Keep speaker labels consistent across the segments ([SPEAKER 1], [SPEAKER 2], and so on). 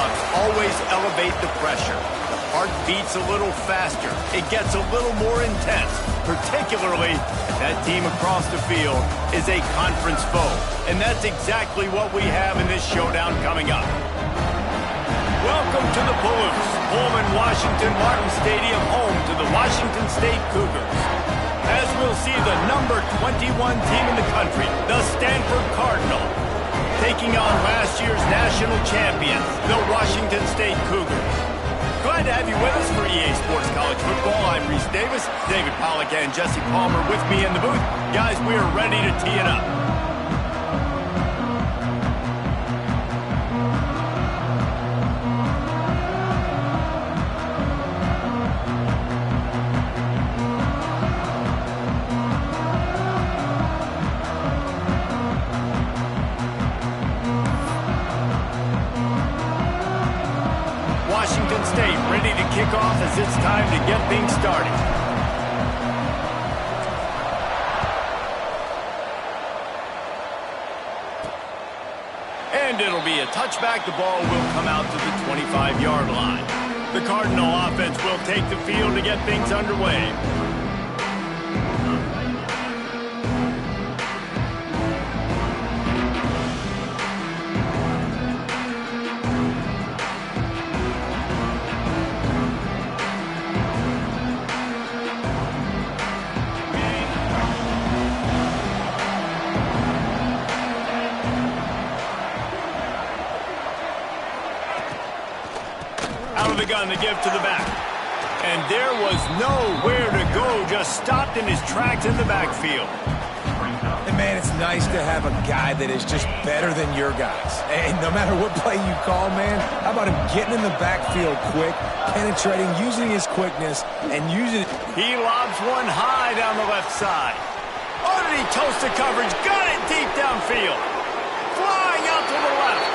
[SPEAKER 1] windups always elevate the pressure. The heart beats a little faster. It gets a little more intense, particularly if that team across the field is a conference foe. And that's exactly what we have in this showdown coming up. Welcome to the Palouse, home in Washington Martin Stadium, home to the Washington State Cougars. As we'll see the number 21 team in the country, the Stanford Cardinal, taking on last year's national champions, the Washington State Cougars. Glad to have you with us for EA Sports College Football. I'm Reese Davis, David Pollack and Jesse Palmer with me in the booth. Guys, we are ready to tee it up. Washington State ready to kick off as it's time to get things started. And it'll be a touchback. The ball will come out to the 25-yard line. The Cardinal offense will take the field to get things underway. Out of the gun to give to the back. And there was nowhere to go, just stopped in his tracks in the backfield.
[SPEAKER 2] And man, it's nice to have a guy that is just better than your guys. And no matter what play you call, man, how about him getting in the backfield quick, penetrating, using his quickness, and using it.
[SPEAKER 1] He lobs one high down the left side. Oh, did he toast the coverage? Got it deep downfield. Flying out to the left.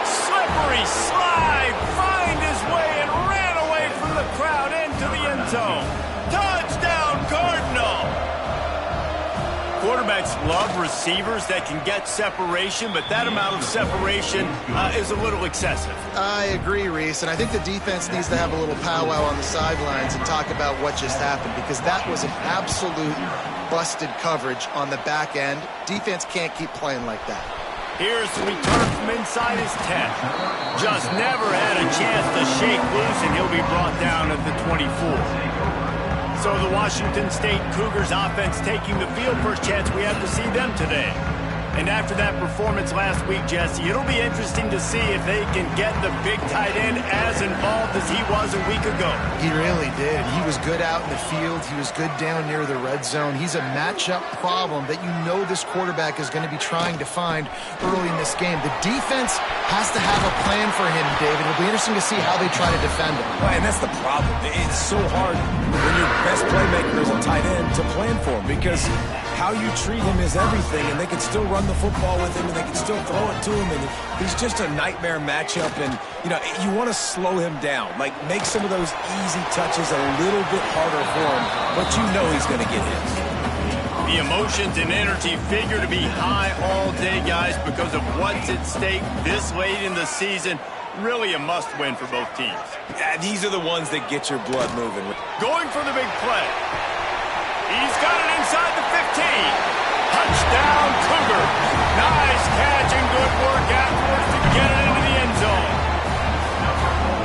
[SPEAKER 1] Slippery slide. Find his way and ran away from the crowd into the end zone. Touchdown, Cardinal. Quarterbacks love receivers that can get separation, but that amount of separation is a little excessive.
[SPEAKER 3] I agree, Reese, and I think the defense needs to have a little powwow on the sidelines and talk about what just happened, because that was an absolute busted coverage on the back end. Defense can't keep playing like that.
[SPEAKER 1] Here's the return from inside his 10. Just never had a chance to shake loose, and he'll be brought down at the 24. So the Washington State Cougars offense taking the field. First chance we have to see them today. And after that performance last week, Jesse, it'll be interesting to see if they can get the big tight end as involved as he was a week ago.
[SPEAKER 3] He really did. He was good out in the field. He was good down near the red zone. He's a matchup problem that you know this quarterback is going to be trying to find early in this game. The defense has to have a plan for him, David. It'll be interesting to see how they try to defend him.
[SPEAKER 2] Well, and that's the problem. It's so hard when your best playmaker is a tight end to plan for him, because how you treat him is everything, and they can still run the football with him, and they can still throw it to him, and he's just a nightmare matchup. And, you know, you want to slow him down, like make some of those easy touches a little bit harder for him, but you know he's going to get his.
[SPEAKER 1] The emotions and energy figure to be high all day, guys, because of what's at stake this late in the season. Really a must-win for both teams.
[SPEAKER 2] Yeah, these are the ones that get your blood moving.
[SPEAKER 1] Going for the big play. He's got it inside the 15. Touchdown, Cougar. Nice catch and good work afterwards to get it into the end zone.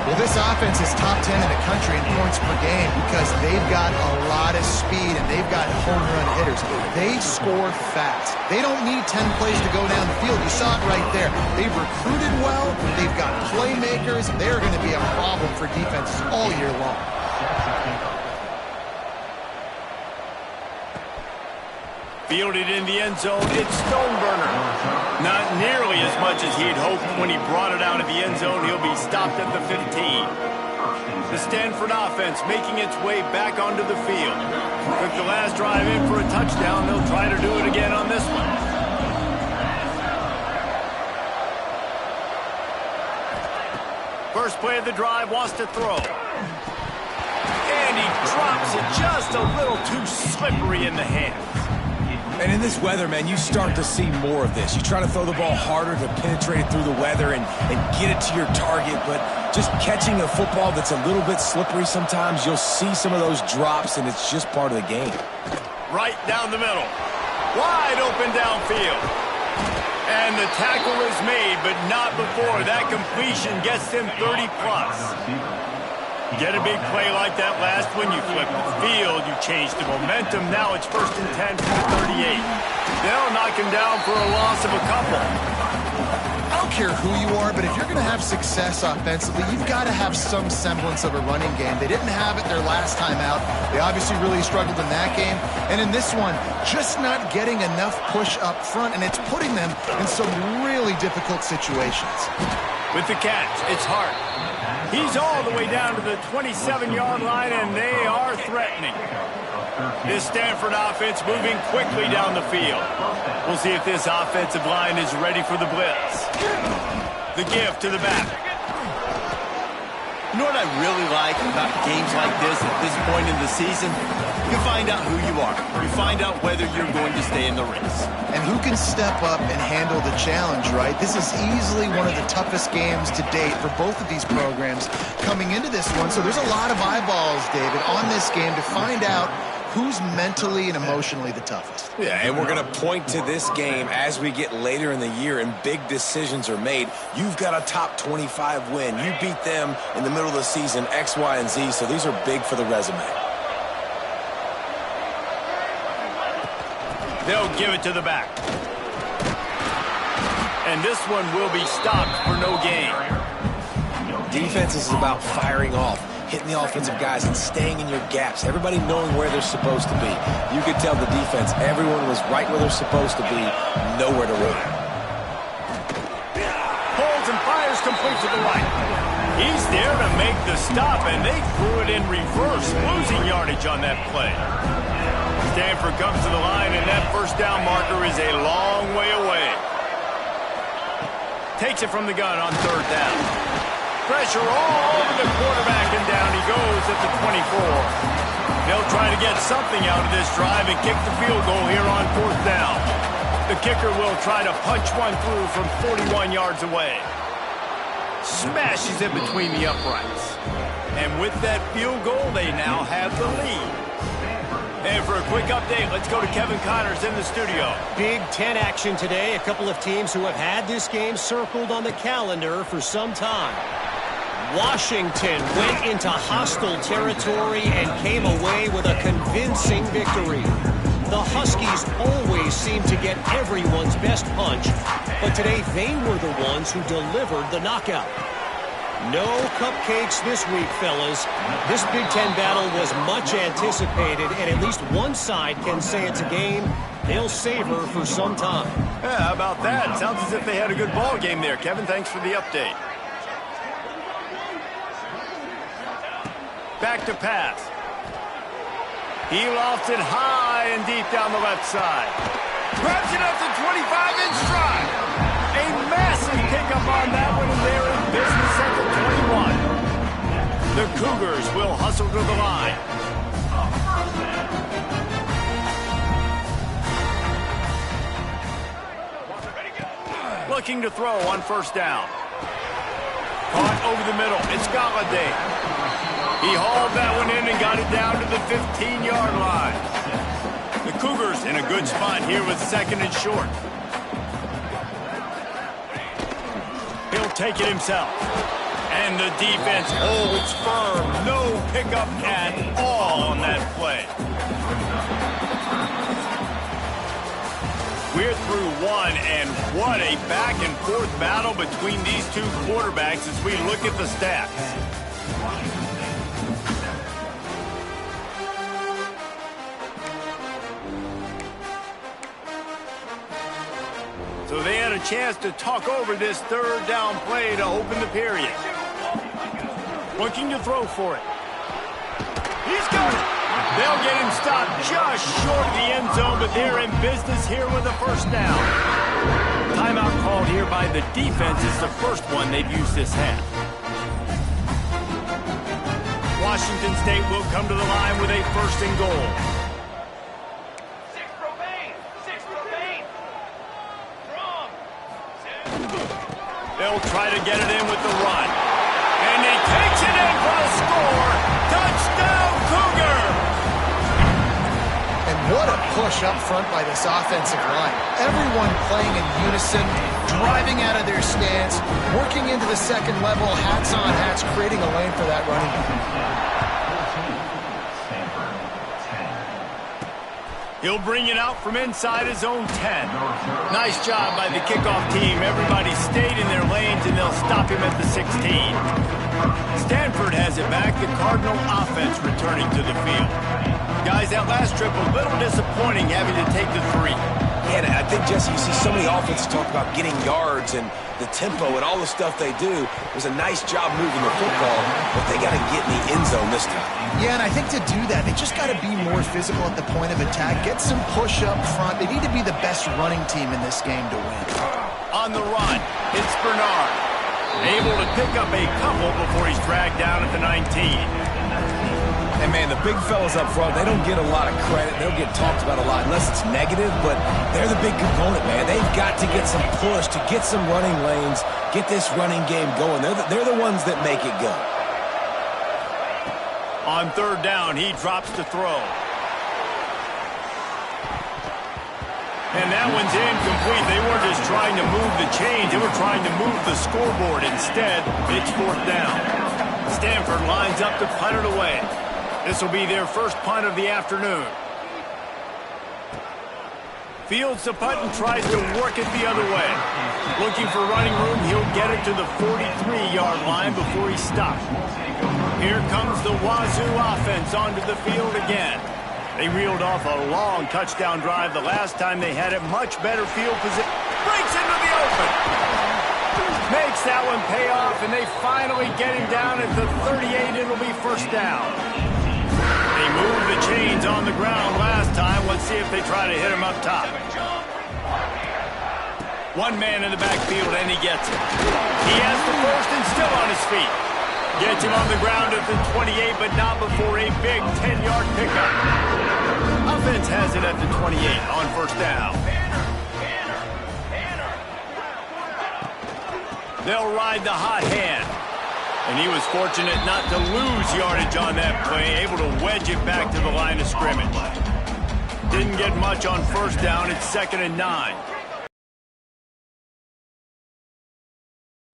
[SPEAKER 3] Well, this offense is top 10 in the country in points per game because they've got a lot of speed and they've got home run hitters. They score fast. They don't need 10 plays to go down the field. You saw it right there. They've recruited well. They've got playmakers. They're going to be a problem for defenses all year long.
[SPEAKER 1] Fielded in the end zone, it's Stoneburner. Not nearly as much as he'd hoped when he brought it out of the end zone. He'll be stopped at the 15. The Stanford offense making its way back onto the field. Took the last drive in for a touchdown. They'll try to do it again on this one. First play of the drive, wants to throw. And he drops it just a little too slippery in the hands.
[SPEAKER 2] And in this weather, man, you start to see more of this. You try to throw the ball harder to penetrate it through the weather and get it to your target, but just catching a football that's a little bit slippery sometimes, you'll see some of those drops, and it's just part of the game.
[SPEAKER 1] Right down the middle. Wide open downfield. And the tackle is made, but not before that completion gets him 30-plus. Get a big play like that last one, you flip the field, you change the momentum. Now it's 1st and 10 from the 38. They'll knock him down for a loss of a couple.
[SPEAKER 3] I don't care who you are, but if you're going to have success offensively, you've got to have some semblance of a running game. They didn't have it their last time out. They obviously really struggled in that game. And in this one, just not getting enough push up front, and it's putting them in some really difficult situations.
[SPEAKER 1] With the catch, it's Hart. He's all the way down to the 27-yard line, and they are threatening. This Stanford offense moving quickly down the field. We'll see if this offensive line is ready for the blitz. The give to the back.
[SPEAKER 4] You know what I really like about games like this at this point in the season? You find out who you are. You find out whether you're going to stay in the race.
[SPEAKER 3] And who can step up and handle the challenge, right? This is easily one of the toughest games to date for both of these programs coming into this one. So there's a lot of eyeballs, David, on this game to find out who's mentally and emotionally the toughest.
[SPEAKER 2] Yeah, and we're going to point to this game as we get later in the year and big decisions are made. You've got a top 25 win. You beat them in the middle of the season, X, Y, and Z, so these are big for the resume.
[SPEAKER 1] They'll give it to the back. And this one will be stopped for no gain.
[SPEAKER 2] Defense is about firing off, hitting the offensive guys and staying in your gaps. Everybody knowing where they're supposed to be. You could tell the defense, everyone was right where they're supposed to be, nowhere to run.
[SPEAKER 1] Holds and fires complete to the right. He's there to make the stop, and they threw it in reverse, losing yardage on that play. Stanford comes to the line, and that first down marker is a long way away. Takes it from the gun on 3rd down. Pressure all over the quarterback, and down he goes at the 24. They'll try to get something out of this drive and kick the field goal here on 4th down. The kicker will try to punch one through from 41 yards away. Smashes it between the uprights. And with that field goal, they now have the lead. And for a quick update, let's go to Kevin Connors in the studio.
[SPEAKER 5] Big Ten action today. A couple of teams who have had this game circled on the calendar for some time. Washington went into hostile territory and came away with a convincing victory. The Huskies always seem to get everyone's best punch, but today they were the ones who delivered the knockout. No cupcakes this week, fellas. This Big Ten battle was much anticipated, and at least one side can say it's a game they'll savor for some time.
[SPEAKER 1] Yeah, how about that? Sounds as if they had a good ball game there. Kevin, thanks for the update. Back to pass. He lofts it high and deep down the left side. Grabs it up to 25 in stride. A massive pickup on that one, and they're in business at the 21. The Cougars will hustle to the line. Looking to throw on 1st down. Caught over the middle. It's Galladay. He hauled that one in and got it down to the 15-yard line. The Cougars in a good spot here with 2nd and short. He'll take it himself. And the defense holds firm. No pickup at all on that play. We're through one, and what a back-and-forth battle between these two quarterbacks as we look at the stats. So they had a chance to talk over this 3rd down play to open the period. Looking to throw for it. He's got it. They'll get him stopped just short of the end zone, but they're in business here with a 1st down. Timeout called here by the defense. It's the first one they've used this half. Washington State will come to the line with a 1st and goal.
[SPEAKER 6] 6 remain. 6
[SPEAKER 1] try to get it in with the run. And he takes it in for the score. Touchdown, Cougar!
[SPEAKER 3] And what a push up front by this offensive line. Everyone playing in unison, driving out of their stance, working into the second level, hats on hats, creating a lane for that running back.
[SPEAKER 1] He'll bring it out from inside his own 10. Nice job by the kickoff team. Everybody stayed in their lanes, and they'll stop him at the 16. Stanford has it back. The Cardinal offense returning to the field. Guys, that last trip a little disappointing having to take the 3.
[SPEAKER 2] Yeah, I think, Jesse, you see so many offenses talk about getting yards and the tempo and all the stuff they do. It was a nice job moving the football, but they got to get in the end zone this time.
[SPEAKER 3] Yeah, and I think to do that, they just got to be more physical at the point of attack, get some push up front. They need to be the best running team in this game to win.
[SPEAKER 1] On the run, it's Bernard. Able to pick up a couple before he's dragged down at the 19.
[SPEAKER 2] And, man, the big fellas up front, they don't get a lot of credit. They don't get talked about a lot unless it's negative, but they're the big component, man. They've got to get some push, to get some running lanes, get this running game going. They're the ones that make it go.
[SPEAKER 1] On third down, he drops to throw. And that one's incomplete. They weren't just trying to move the chains. They were trying to move the scoreboard. Instead, it's fourth down. Stanford lines up to punt it away. This will be their first punt of the afternoon. Fields the punt and tries to work it the other way. Looking for running room, he'll get it to the 43-yard line before he's stopped. Here comes the Wazoo offense onto the field again. They reeled off a long touchdown drive the last time they had it. Much better field position. Breaks into the open. Makes that one pay off, and they finally get him down at the 38. It'll be first down. They moved the chains on the ground last time. Let's see if they try to hit him up top. One man in the backfield, and he gets it. He has the first and still on his feet. Gets him on the ground at the 28, but not before a big 10-yard pickup. Offense has it at the 28 on first down. They'll ride the hot hand. And he was fortunate not to lose yardage on that play, able to wedge it back to the line of scrimmage. Didn't get much on first down. It's 2nd and 9.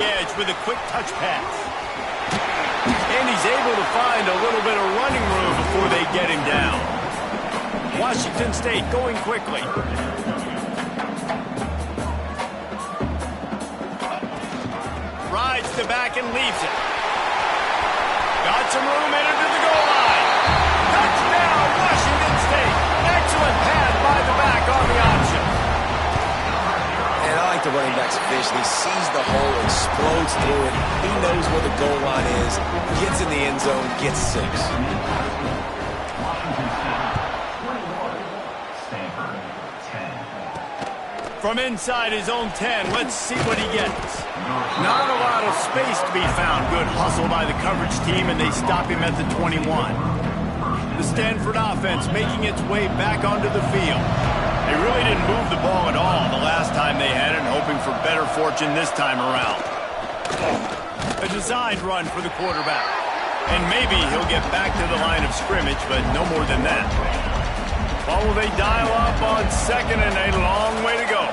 [SPEAKER 1] Edge with a quick touch pass. And he's able to find a little bit of running room before they get him down. Washington State going quickly. Rides the back and leaves it. Got some room in it to the goal line. Touchdown, Washington State. Excellent pass by the back on the option.
[SPEAKER 2] And I like the running back's vision. He sees the hole, explodes through it. He knows where the goal line is, gets in the end zone, gets 6.
[SPEAKER 1] From inside his own 10, let's see what he gets. Not a lot of space to be found. Good hustle by the coverage team, and they stop him at the 21. The Stanford offense making its way back onto the field. They really didn't move the ball at all the last time they had it, hoping for better fortune this time around. A designed run for the quarterback. And maybe he'll get back to the line of scrimmage, but no more than that. Well, will they dial up on 2nd and a long way to go?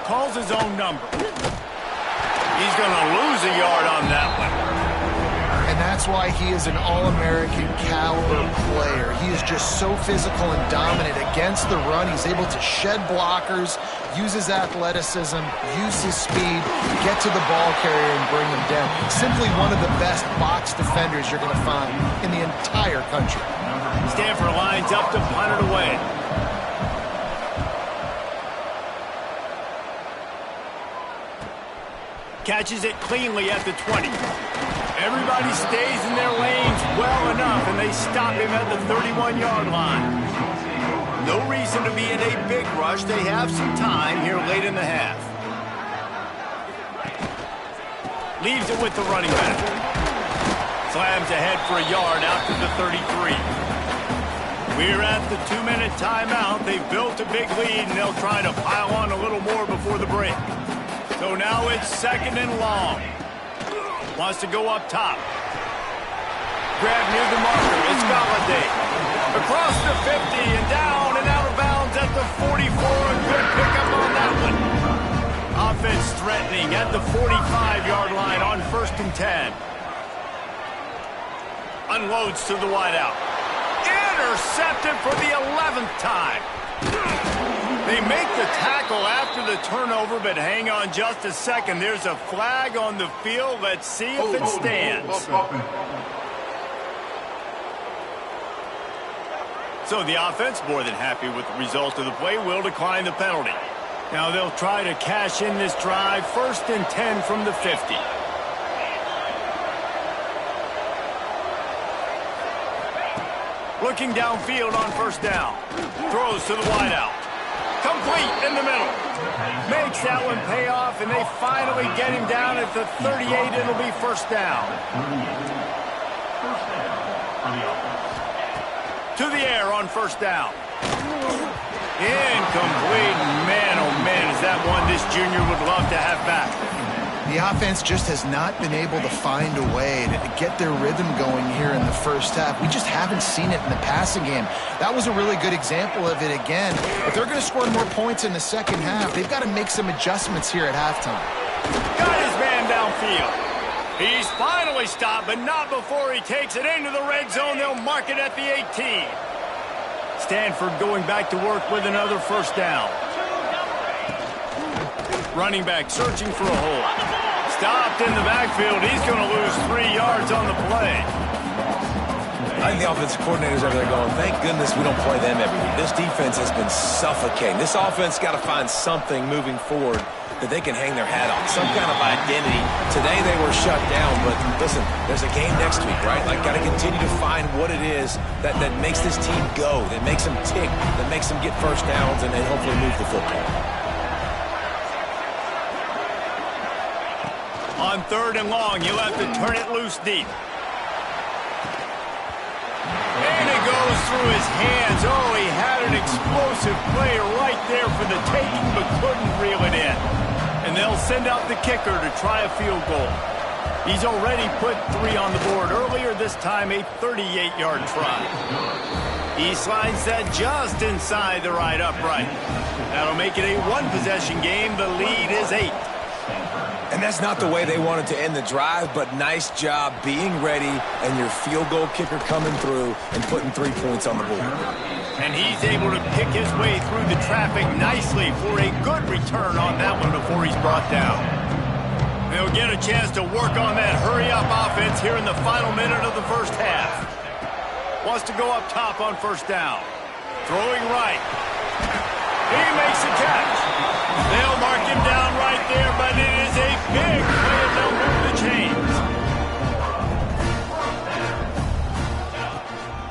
[SPEAKER 1] Calls his own number. He's going to lose a yard on that one.
[SPEAKER 3] And that's why he is an All-American caliber player. He is just so physical and dominant against the run. He's able to shed blockers, use his athleticism, use his speed, get to the ball carrier and bring him down. Simply one of the best box defenders you're going to find in the entire country.
[SPEAKER 1] Stanford lines up to punt it away. Catches it cleanly at the 20. Everybody stays in their lanes well enough, and they stop him at the 31-yard line. No reason to be in a big rush. They have some time here late in the half. Leaves it with the running back. Slams ahead for a yard out to the 33. We're at the 2-minute timeout. They've built a big lead, and they'll try to pile on a little more before the break. So now it's 2nd and long. Wants to go up top. Grab near the marker. It's Golladay. Across the 50 and down and out of bounds at the 44. A good pickup on that one. Offense threatening at the 45-yard line on 1st and 10. Unloads to the wideout. Intercepted for the 11th time. They make the tackle after the turnover, but hang on just a second. There's a flag on the field. Let's see if it stands. So the offense, more than happy with the result of the play, will decline the penalty. Now they'll try to cash in this drive. 1st and 10 from the 50. Looking downfield on 1st down. Throws to the wideout. Complete in the middle. Makes that one pay off, and they finally get him down at the 38. It'll be 1st down. To the air on 1st down. Incomplete. Man, oh man, is that one this junior would love to have back.
[SPEAKER 3] The offense just has not been able to find a way to get their rhythm going here in the 1st half. We just haven't seen it in the passing game. That was a really good example of it again. If they're going to score more points in the 2nd half, they've got to make some adjustments here at halftime.
[SPEAKER 1] Got his man downfield. He's finally stopped, but not before he takes it into the red zone. They'll mark it at the 18. Stanford going back to work with another 1st down. Running back searching for a hole. Stopped in the backfield. He's going to lose 3 yards on the play.
[SPEAKER 2] I think the offensive coordinators over there going, thank goodness we don't play them every week. This defense has been suffocating. This offense got to find something moving forward that they can hang their hat on, some kind of identity. Today they were shut down, but listen, there's a game next week, right? Like, got to continue to find what it is that makes this team go, that makes them tick, that makes them get 1st downs, and then hopefully move the football.
[SPEAKER 1] On 3rd and long, you'll have to turn it loose deep. And it goes through his hands. Oh, he had an explosive play right there for the taking, but couldn't reel it in. And they'll send out the kicker to try a field goal. He's already put 3 on the board earlier, this time a 38-yard try. He slides that just inside the right upright. That'll make it a 1-possession game. The lead is 8.
[SPEAKER 2] And that's not the way they wanted to end the drive, but nice job being ready and your field goal kicker coming through and putting 3 points on the board.
[SPEAKER 1] And he's able to pick his way through the traffic nicely for a good return on that one before he's brought down. They'll get a chance to work on that hurry-up offense here in the final minute of the 1st half. Wants to go up top on 1st down. Throwing right. He makes a catch. They'll mark him down right there, but it is a big play and they'll move the chains.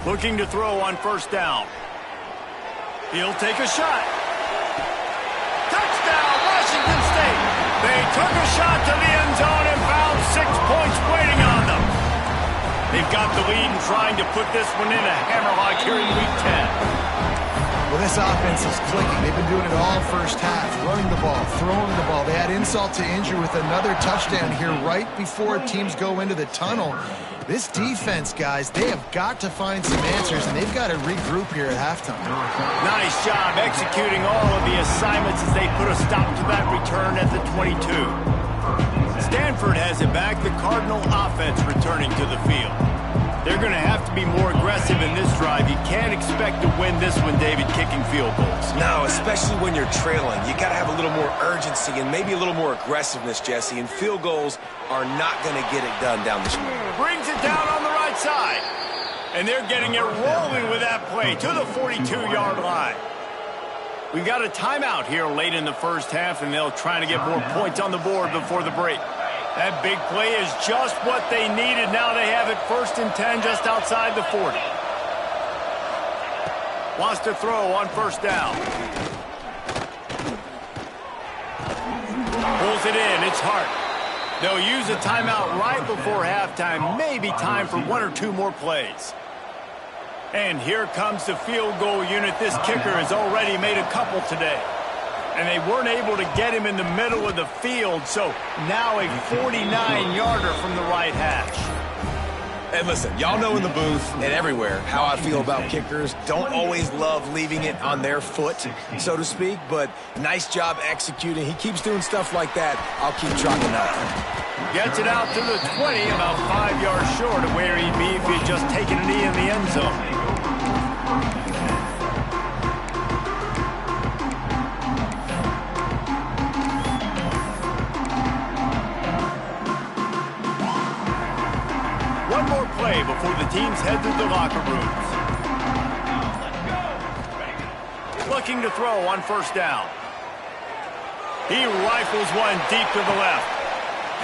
[SPEAKER 1] Looking to throw on 1st down. He'll take a shot. Touchdown, Washington State. They took a shot to the end zone and found 6 points waiting on them. They've got the lead and trying to put this one in a hammerlock here in Week 10.
[SPEAKER 3] Well, this offense is clicking. They've been doing it all 1st half, running the ball, throwing the ball. They had insult to injury with another touchdown here right before teams go into the tunnel. This defense, guys, they have got to find some answers, and they've got to regroup here at halftime.
[SPEAKER 1] Nice job executing all of the assignments as they put a stop to that return at the 22. Stanford has it back. The Cardinal offense returning to the field. They're going to have to be more aggressive in this drive. You can't expect to win this one, David, kicking field goals.
[SPEAKER 2] No, especially when you're trailing. You got to have a little more urgency and maybe a little more aggressiveness, Jesse. And field goals are not going to get it done down the street.
[SPEAKER 1] Brings it down on the right side. And they're getting it rolling with that play to the 42-yard line. We've got a timeout here late in the 1st half, and they'll try to get more points on the board before the break. That big play is just what they needed. Now they have it 1st and 10 just outside the 40. Wants to throw on 1st down. Pulls it in. It's Hart. They'll use a timeout right before halftime. Maybe time for 1 or 2 more plays. And here comes the field goal unit. This kicker has already made a couple today. And they weren't able to get him in the middle of the field, so now a 49-yarder from the right hash.
[SPEAKER 2] And listen, y'all know in the booth and everywhere how I feel about kickers. Don't always love leaving it on their foot, so to speak, but nice job executing. He keeps doing stuff like that. I'll keep trotting out.
[SPEAKER 1] Gets it out to the 20, about 5 yards short of where he'd be if he'd just taken a knee in the end zone. One more play before the teams head to the locker rooms. Looking to throw on first down. He rifles one deep to the left.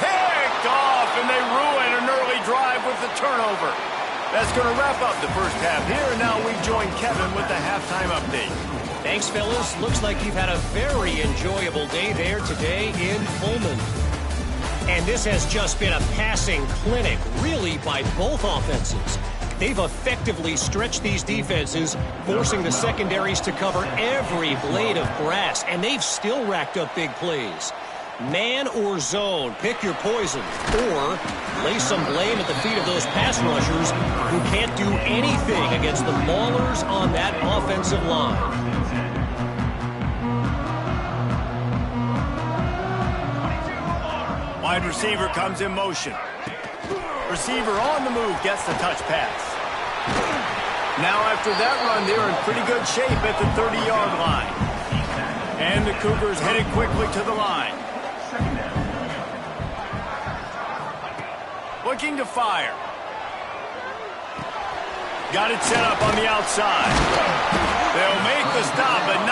[SPEAKER 1] Picked off, and they ruin an early drive with the turnover. That's going to wrap up the first half here, and now we join Kevin with the halftime update.
[SPEAKER 5] Thanks, fellas. Looks like you've had a very enjoyable day there today in Pullman. And this has just been a passing clinic, really, by both offenses. They've effectively stretched these defenses, forcing the secondaries to cover every blade of grass, and they've still racked up big plays. Man or zone, pick your poison, or lay some blame at the feet of those pass rushers who can't do anything against the maulers on that offensive line.
[SPEAKER 1] Wide receiver comes in motion. Receiver on the move gets the touch pass. Now after that run, they're in pretty good shape at the 30-yard line. And the Cougars headed quickly to the line. Looking to fire. Got it set up on the outside. They'll make the stop, but not